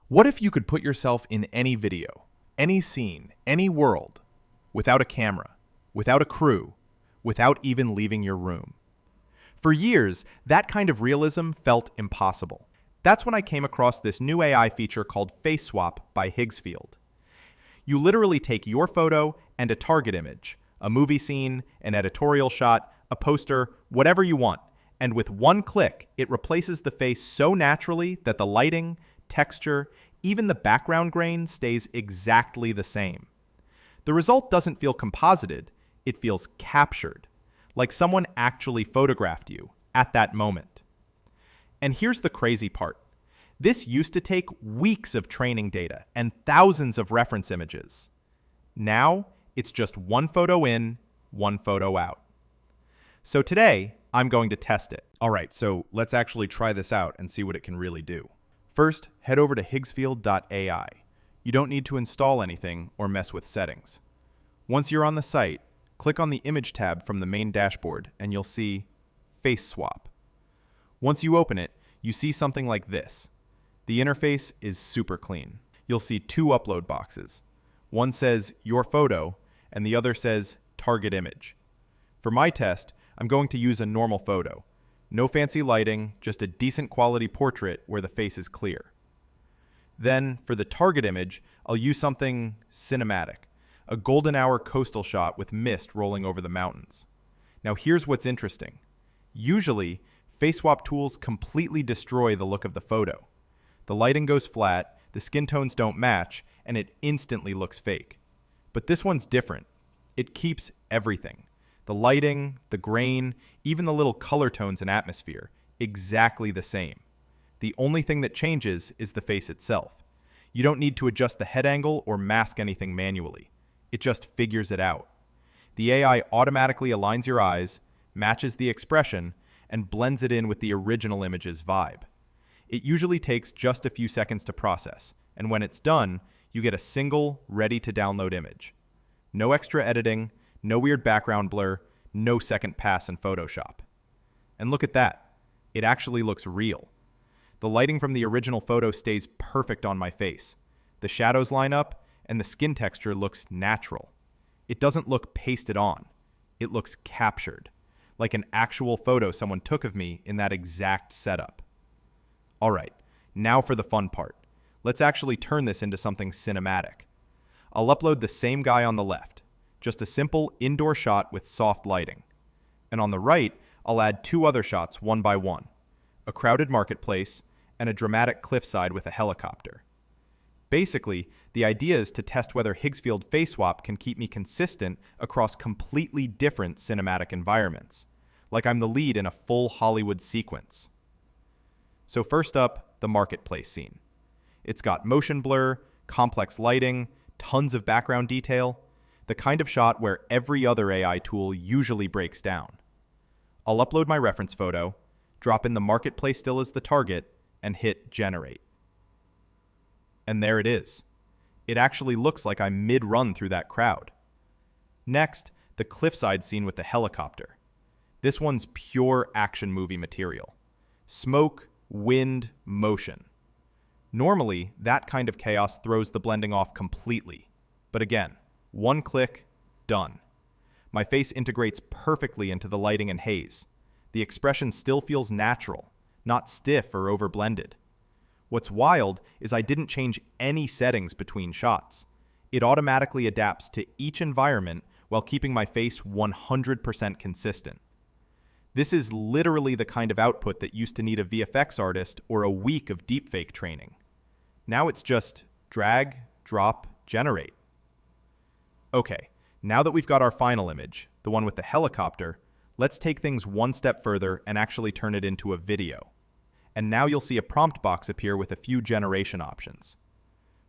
What if you could put yourself in any video, any scene, any world, without a camera, without a crew, without even leaving your room? For years, that kind of realism felt impossible. That's when I came across this new AI feature called Face Swap by Higgsfield. You literally take your photo and a target image, a movie scene, an editorial shot, a poster, whatever you want, and with one click, it replaces the face so naturally that the lighting, texture, even the background grain stays exactly the same. The result doesn't feel composited, it feels captured, like someone actually photographed you at that moment. And here's the crazy part. This used to take weeks of training data and thousands of reference images. Now, it's just one photo in, one photo out. So today, I'm going to test it. All right, so let's actually try this out and see what it can really do. First, head over to higgsfield.ai. You don't need to install anything or mess with settings. Once you're on the site, click on the Image tab from the main dashboard and you'll see Face Swap. Once you open it, you see something like this. The interface is super clean. You'll see two upload boxes. One says Your Photo and the other says Target Image. For my test, I'm going to use a normal photo. No fancy lighting, just a decent quality portrait where the face is clear. Then, for the target image, I'll use something cinematic, a golden hour coastal shot with mist rolling over the mountains. Now here's what's interesting. Usually, face swap tools completely destroy the look of the photo. The lighting goes flat, the skin tones don't match, and it instantly looks fake. But this one's different. It keeps everything. The lighting, the grain, even the little color tones and atmosphere, exactly the same. The only thing that changes is the face itself. You don't need to adjust the head angle or mask anything manually. It just figures it out. The AI automatically aligns your eyes, matches the expression, and blends it in with the original image's vibe. It usually takes just a few seconds to process, and when it's done, you get a single, ready-to-download image. No extra editing, no weird background blur, no second pass in Photoshop. And look at that. It actually looks real. The lighting from the original photo stays perfect on my face. The shadows line up, and the skin texture looks natural. It doesn't look pasted on. It looks captured, like an actual photo someone took of me in that exact setup. All right, now for the fun part. Let's actually turn this into something cinematic. I'll upload the same guy on the left. Just a simple indoor shot with soft lighting. And on the right, I'll add two other shots one by one, a crowded marketplace and a dramatic cliffside with a helicopter. Basically, the idea is to test whether Higgsfield Face Swap can keep me consistent across completely different cinematic environments, like I'm the lead in a full Hollywood sequence. So first up, the marketplace scene. It's got motion blur, complex lighting, tons of background detail, the kind of shot where every other AI tool usually breaks down. I'll upload my reference photo, drop in the marketplace still as the target, and hit generate. And there it is. It actually looks like I'm mid-run through that crowd. Next, the cliffside scene with the helicopter. This one's pure action movie material. Smoke, wind, motion. Normally, that kind of chaos throws the blending off completely. But again, one click, done. My face integrates perfectly into the lighting and haze. The expression still feels natural, not stiff or overblended. What's wild is I didn't change any settings between shots. It automatically adapts to each environment while keeping my face 100% consistent. This is literally the kind of output that used to need a VFX artist or a week of deepfake training. Now it's just drag, drop, generate. Okay, now that we've got our final image, the one with the helicopter, let's take things one step further and actually turn it into a video. And now you'll see a prompt box appear with a few generation options.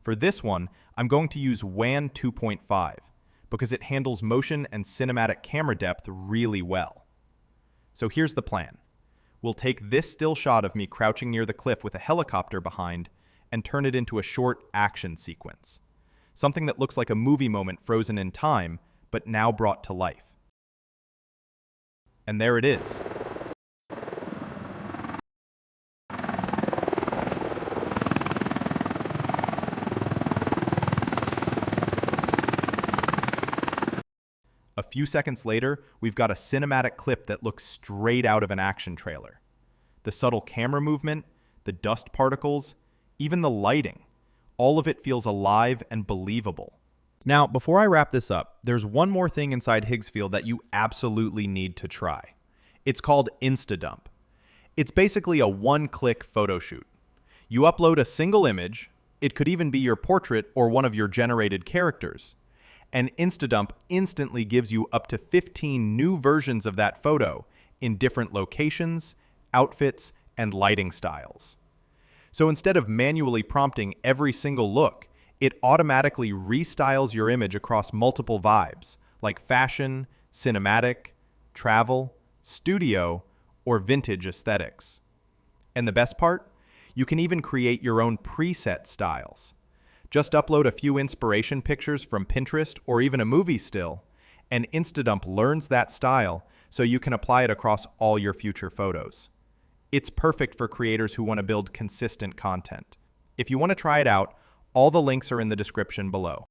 For this one, I'm going to use WAN 2.5 because it handles motion and cinematic camera depth really well. So here's the plan. We'll take this still shot of me crouching near the cliff with a helicopter behind and turn it into a short action sequence. Something that looks like a movie moment frozen in time, but now brought to life. And there it is. few seconds later, we've got a cinematic clip that looks straight out of an action trailer. The subtle camera movement, the dust particles, even the lighting, all of it feels alive and believable. Now, before I wrap this up, there's one more thing inside Higgsfield that you absolutely need to try. It's called Instadump. It's basically a one-click photo shoot. You upload a single image, it could even be your portrait or one of your generated characters, and Instadump instantly gives you up to 15 new versions of that photo in different locations, outfits, and lighting styles. So instead of manually prompting every single look, it automatically restyles your image across multiple vibes, like fashion, cinematic, travel, studio, or vintage aesthetics. And the best part? You can even create your own preset styles. Just upload a few inspiration pictures from Pinterest or even a movie still, and Instadump learns that style so you can apply it across all your future photos. It's perfect for creators who want to build consistent content. If you want to try it out, all the links are in the description below.